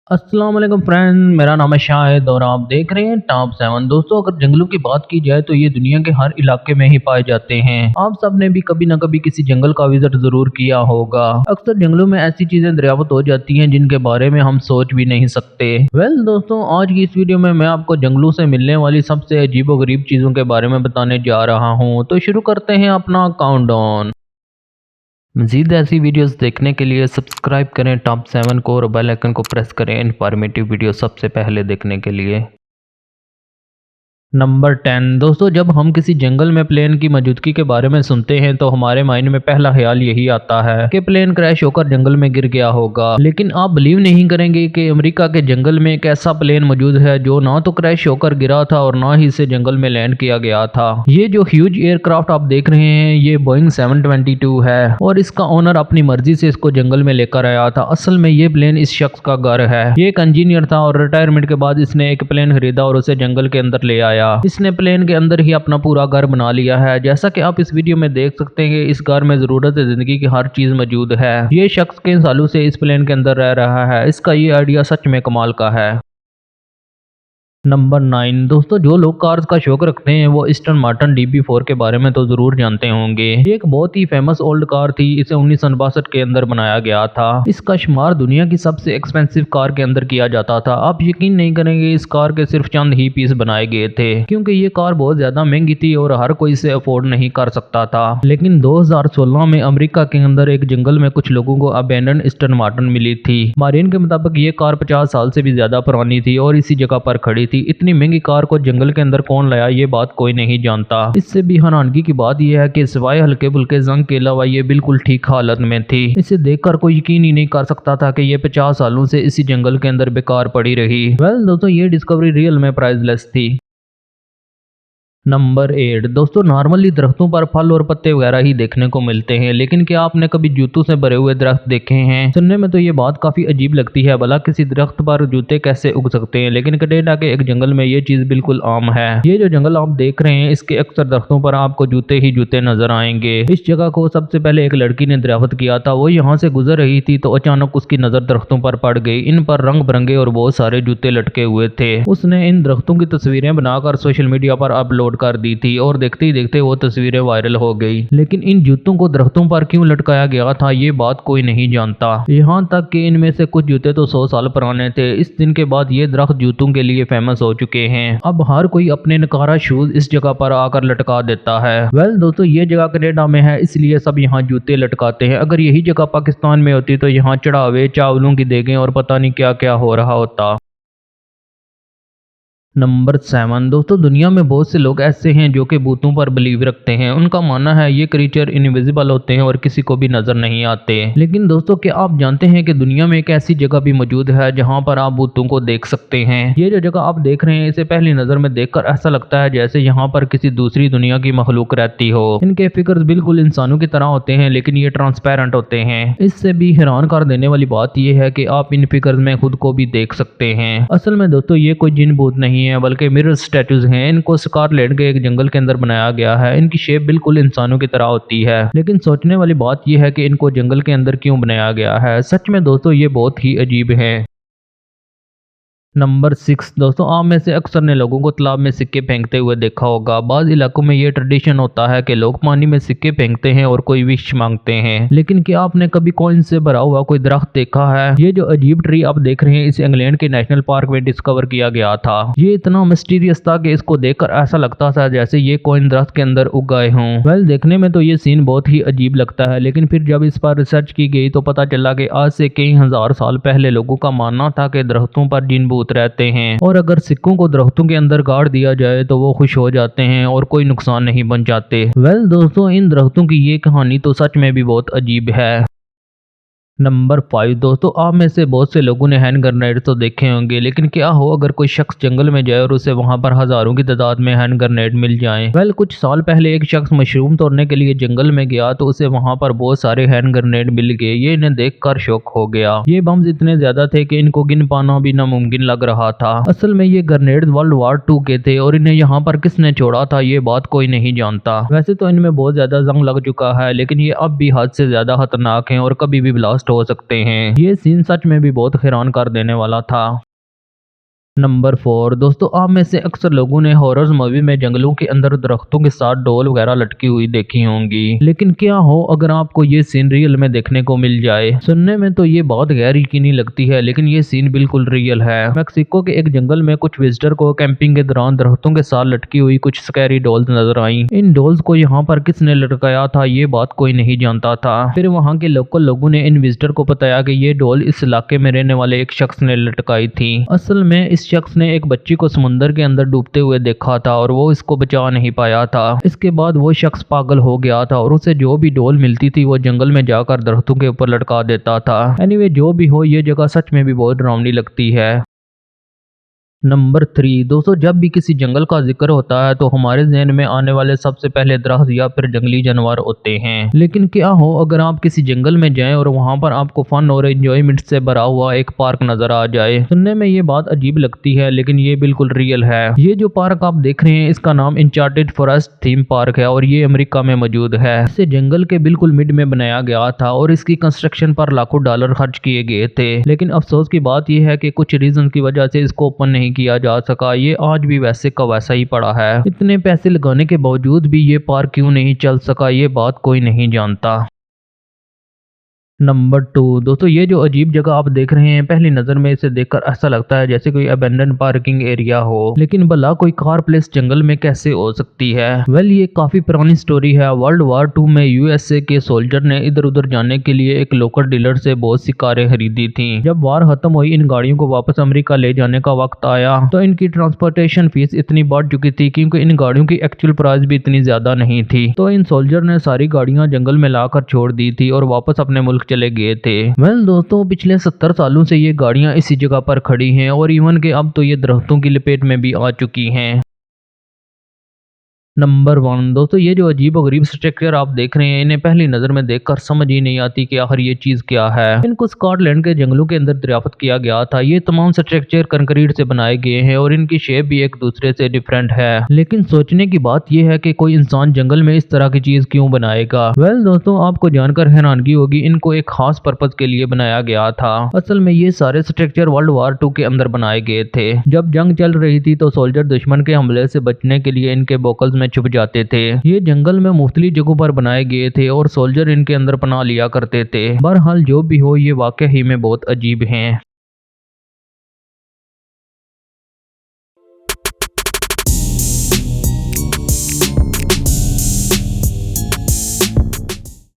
अस्सलाम वालेकुम फ्रेंड, मेरा नाम है शाहिद और आप देख रहे हैं टॉप 7। दोस्तों, अगर जंगलों की बात की जाए तो ये दुनिया के हर इलाके में ही पाए जाते हैं। आप सब ने भी कभी ना कभी किसी जंगल का विजिट जरूर किया होगा। अक्सर जंगलों में ऐसी चीजें दरियाफ्त हो जाती हैं जिनके बारे में हम सोच भी नहीं सकते। दोस्तों, आज की इस वीडियो में मैं आपको जंगलों से मिलने वाली सबसे अजीबोगरीब चीजों के बारे में बताने जा रहा हूँ। तो शुरू करते हैं अपना काउंटडाउन। मज़ीद ऐसी वीडियोस देखने के लिए सब्सक्राइब करें टॉप 7 को और बेल आइकन को प्रेस करें इन्फॉर्मेटिव वीडियो सबसे पहले देखने के लिए। नंबर 10। दोस्तों, जब हम किसी जंगल में प्लेन की मौजूदगी के बारे में सुनते हैं तो हमारे माइंड में पहला ख्याल यही आता है कि प्लेन क्रैश होकर जंगल में गिर गया होगा। लेकिन आप बिलीव नहीं करेंगे कि अमेरिका के जंगल में एक ऐसा प्लेन मौजूद है जो ना तो क्रैश होकर गिरा था और ना ही इसे जंगल में लैंड किया गया था। ये जो ह्यूज एयरक्राफ्ट आप देख रहे हैं ये बोइंग 722 है और इसका ओनर अपनी मर्जी से इसको जंगल में लेकर आया था। असल में ये प्लेन इस शख्स का घर है। ये एक इंजीनियर था और रिटायरमेंट के बाद इसने एक प्लेन खरीदा और उसे जंगल के अंदर ले आया। इसने प्लेन के अंदर ही अपना पूरा घर बना लिया है। जैसा कि आप इस वीडियो में देख सकते हैं कि इस घर में जरूरत जिंदगी की हर चीज मौजूद है। ये शख्स कई सालों से इस प्लेन के अंदर रह रहा है। इसका ये आइडिया सच में कमाल का है। नंबर 9। दोस्तों, जो लोग कार्स का शौक रखते हैं वो एस्टन मार्टिन DB4 के बारे में तो जरूर जानते होंगे। ये एक बहुत ही फेमस ओल्ड कार थी। इसे 1962 के अंदर बनाया गया था। इसका शुमार दुनिया की सबसे एक्सपेंसिव कार के अंदर किया जाता था। आप यकीन नहीं करेंगे, इस कार के सिर्फ चंद ही पीस बनाए गए थे क्योंकि ये कार बहुत ज्यादा महंगी थी और हर कोई इसे अफोर्ड नहीं कर सकता था। लेकिन 2016 में अमेरिका के अंदर एक जंगल में कुछ लोगों को अबैंडन एस्टन मार्टिन मिली थी। मारिन के मुताबिक ये कार 50 साल से भी ज्यादा पुरानी थी और इसी जगह पर खड़ी थी। इतनी महंगी कार को जंगल के अंदर कौन लाया ये बात कोई नहीं जानता। इससे भी हैरानगी की बात यह है कि सिवाय हल्के फुल्के जंग के अलावा ये बिल्कुल ठीक हालत में थी। इसे देखकर कोई यकीन ही नहीं कर सकता था कि ये 50 सालों से इसी जंगल के अंदर बेकार पड़ी रही। दोस्तों, ये डिस्कवरी रियल में प्राइसलेस थी। नंबर 8। दोस्तों, नॉर्मली दरख्तों पर फल और पत्ते वगैरह ही देखने को मिलते हैं, लेकिन क्या आपने कभी जूतों से भरे हुए दरख्त देखे हैं? सुनने में तो ये बात काफी अजीब लगती है, भला किसी दरख्त पर जूते कैसे उग सकते हैं? लेकिन कनाडा के एक जंगल में ये चीज बिल्कुल आम है। ये जो जंगल आप देख रहे हैं इसके अक्सर दरख्तों पर आपको जूते ही जूते नजर आएंगे। इस जगह को सबसे पहले एक लड़की ने दरियाफ्त किया था। वो यहाँ से गुजर रही थी तो अचानक उसकी नजर दरख्तों पर पड़ गई। इन पर रंग बिरंगे और बहुत सारे जूते लटके हुए थे। उसने इन दरख्तों की तस्वीरें बनाकर सोशल मीडिया पर अपलोड कर दी थी और देखते ही देखते वो तस्वीरें वायरल हो गई। लेकिन इन जूतों को दरख्तों पर क्यों लटकाया गया था ये बात कोई नहीं जानता। यहाँ तक कि इनमें से कुछ जूते तो 100 साल पुराने थे। इस दिन के बाद ये दरख्त जूतों के लिए फेमस हो चुके हैं। अब हर कोई अपने नकारा शूज इस जगह पर आकर लटका देता है। दोस्तों, ये जगह कनाडा में है इसलिए सब यहाँ जूते लटकाते हैं। अगर यही जगह पाकिस्तान में होती तो यहाँ चढ़ावे, चावलों की देगें और पता नहीं क्या क्या हो रहा होता। नंबर 7। दोस्तों, दुनिया में बहुत से लोग ऐसे हैं जो कि भूतों पर बिलीव रखते हैं। उनका मानना है ये क्रीचर इनविजिबल होते हैं और किसी को भी नजर नहीं आते। लेकिन दोस्तों, क्या आप जानते हैं कि दुनिया में एक ऐसी जगह भी मौजूद है जहां पर आप भूतों को देख सकते हैं? ये जो जगह आप देख रहे हैं इसे पहली नजर में देखकर ऐसा लगता है जैसे यहाँ पर किसी दूसरी दुनिया की मखलूक रहती हो। इनके फिगर्स बिल्कुल इंसानों की तरह होते हैं लेकिन ये ट्रांसपेरेंट होते हैं। इससे भी हैरान कर देने वाली बात यह है कि आप इन फिगर्स में खुद को भी देख सकते हैं। असल में दोस्तों, ये कोई जिन भूत नहीं है बल्कि मिरर स्टैटूज हैं। इनको स्कॉटलैंड के एक जंगल के अंदर बनाया गया है। इनकी शेप बिल्कुल इंसानों की तरह होती है। लेकिन सोचने वाली बात यह है कि इनको जंगल के अंदर क्यों बनाया गया है। सच में दोस्तों, ये बहुत ही अजीब है। नंबर 6। दोस्तों, आप में से अक्सर ने लोगों को तालाब में सिक्के फेंकते हुए देखा होगा। बाज़ इलाकों में ये ट्रेडिशन होता है कि लोग पानी में सिक्के फेंकते हैं और कोई विश मांगते हैं। लेकिन क्या आपने कभी कॉइन से भरा हुआ कोई दरख्त देखा है? ये जो अजीब ट्री आप देख रहे हैं इसे इंग्लैंड के नेशनल पार्क में डिस्कवर किया गया था। ये इतना मिस्टीरियस था कि इसको देखकर ऐसा लगता था जैसे ये कॉइन दरख्त के अंदर उग गए हों। देखने में तो ये सीन बहुत ही अजीब लगता है, लेकिन फिर जब इस पर रिसर्च की गई तो पता चला कि आज से कई हजार साल पहले लोगों का मानना था कि दरख्तों पर जिन भूत रहते हैं और अगर सिक्कों को दरख्तों के अंदर गाड़ दिया जाए तो वो खुश हो जाते हैं और कोई नुकसान नहीं बन जाते। दोस्तों, इन दरख्तों की ये कहानी तो सच में भी बहुत अजीब है। नंबर 5। दोस्तों, आप में से बहुत से लोगों ने हैंड ग्रेनेड तो देखे होंगे, लेकिन क्या हो अगर कोई शख्स जंगल में जाए और उसे वहां पर हजारों की तादाद में हैंड ग्रेनेड मिल जाएं? कुछ साल पहले एक शख्स मशरूम तोड़ने के लिए जंगल में गया तो उसे वहां पर बहुत सारे हैंड ग्रेनेड मिल गए। ये इन्हें देखकर शौक हो गया। ये बम्स इतने ज्यादा थे कि इनको गिन पाना भी नामुमकिन लग रहा था। असल में ये ग्रेनेड वर्ल्ड वार 2 के थे और इन्हें यहाँ पर किसने छोड़ा था ये बात कोई नहीं जानता। वैसे तो इनमें बहुत ज्यादा जंग लग चुका है, लेकिन ये अब भी हद से ज्यादा खतरनाक है और कभी भी ब्लास्ट ब्लास्ट हो सकते हैं। ये सीन सच में भी बहुत हैरान कर देने वाला था। नंबर 4 दोस्तों, आप में से अक्सर लोगों ने हॉरर मूवी में जंगलों के अंदर दरख्तों के साथ डॉल वगैरह लटकी हुई देखी होंगी, लेकिन क्या हो अगर आपको ये सीन रियल में देखने को मिल जाए। सुनने में तो ये बहुत गैर यकीनी लगती है, लेकिन ये सीन बिल्कुल रियल है। मैक्सिको के एक जंगल में कुछ विजिटर को कैंपिंग के दौरान दरख्तों के साथ लटकी हुई कुछ स्कैरी डॉल्स नजर आई। इन डॉल्स को यहाँ पर किसने लटकाया था ये बात कोई नहीं जानता था। फिर वहाँ के लोकल लोगों ने इन विजिटर को बताया कि ये डॉल इस इलाके में रहने वाले एक शख्स ने लटकाई थी। असल में इस शख्स ने एक बच्ची को समुद्र के अंदर डूबते हुए देखा था और वो इसको बचा नहीं पाया था। इसके बाद वो शख्स पागल हो गया था और उसे जो भी डॉल मिलती थी वो जंगल में जाकर दरख्तों के ऊपर लटका देता था। एनीवे, जो भी हो ये जगह सच में भी बहुत डरावनी लगती है। नंबर 3 दोस्तों, जब भी किसी जंगल का जिक्र होता है तो हमारे ज़हन में आने वाले सबसे पहले दरख्त या फिर जंगली जानवर होते हैं। लेकिन क्या हो अगर आप किसी जंगल में जाएं और वहां पर आपको फन और एंजॉयमेंट से भरा हुआ एक पार्क नजर आ जाए। सुनने में ये बात अजीब लगती है, लेकिन ये बिल्कुल रियल है। ये जो पार्क आप देख रहे हैं इसका नाम इनचार्टेड फॉरेस्ट थीम पार्क है और ये अमेरिका में मौजूद है। इसे जंगल के बिल्कुल मिड में बनाया गया था और इसकी कंस्ट्रक्शन पर लाखों डॉलर खर्च किए गए थे। लेकिन अफसोस की बात यह है कि कुछ रीजन की वजह से इसको ओपन नहीं किया जा सका। ये आज भी वैसे का वैसा ही पड़ा है। इतने पैसे लगाने के बावजूद भी ये पार्क क्यों नहीं चल सका ये बात कोई नहीं जानता। नंबर 2 दोस्तों, ये जो अजीब जगह आप देख रहे हैं पहली नजर में इसे देखकर ऐसा लगता है जैसे कोई अबेंडन पार्किंग एरिया हो, लेकिन भला कोई कार प्लेस जंगल में कैसे हो सकती है। वेल, ये काफी पुरानी स्टोरी है। वर्ल्ड वार 2 में यूएसए के सोल्जर ने इधर उधर जाने के लिए एक लोकल डीलर से बहुत सी कारें खरीदी थी। जब वार खत्म हुई इन गाड़ियों को वापस अमेरिका ले जाने का वक्त आया तो इनकी ट्रांसपोर्टेशन फीस इतनी बढ़ चुकी थी क्योंकि इन गाड़ियों की एक्चुअल प्राइस भी इतनी ज्यादा नहीं थी। तो इन सोल्जर ने सारी गाड़ियां जंगल में लाकर छोड़ दी थी और वापस अपने मुल्क चले गए थे। वेल दोस्तों, पिछले 70 सालों से ये गाड़ियां इसी जगह पर खड़ी हैं और इवन के अब तो ये दरख्तों की लपेट में भी आ चुकी हैं। नंबर 1 दोस्तों, ये जो अजीब और गरीब स्ट्रक्चर आप देख रहे हैं इन्हें पहली नजर में देखकर समझ ही नहीं आती कि आखिर ये चीज क्या है। इनको स्कॉटलैंड के जंगलों के अंदर दरियाफ्त किया गया था। ये तमाम स्ट्रक्चर कंक्रीट से बनाए गए हैं और इनकी शेप भी एक दूसरे से डिफरेंट है। लेकिन सोचने की बात यह है कि कोई इंसान जंगल में इस तरह की चीज क्यों बनाएगा। वेल दोस्तों, आपको जानकर हैरानगी होगी, इनको एक खास पर्पज के लिए बनाया गया था। असल में ये सारे स्ट्रक्चर वर्ल्ड वार 2 के अंदर बनाए गए थे। जब जंग चल रही थी तो सोल्जर दुश्मन के हमले से बचने के लिए इनके बोकल्स में छुप जाते थे। ये जंगल में मुख्तलिफ जगहों पर बनाए गए थे और सोल्जर इनके अंदर पनाह लिया करते थे। बहरहाल जो भी हो ये वाकई ही में बहुत अजीब हैं।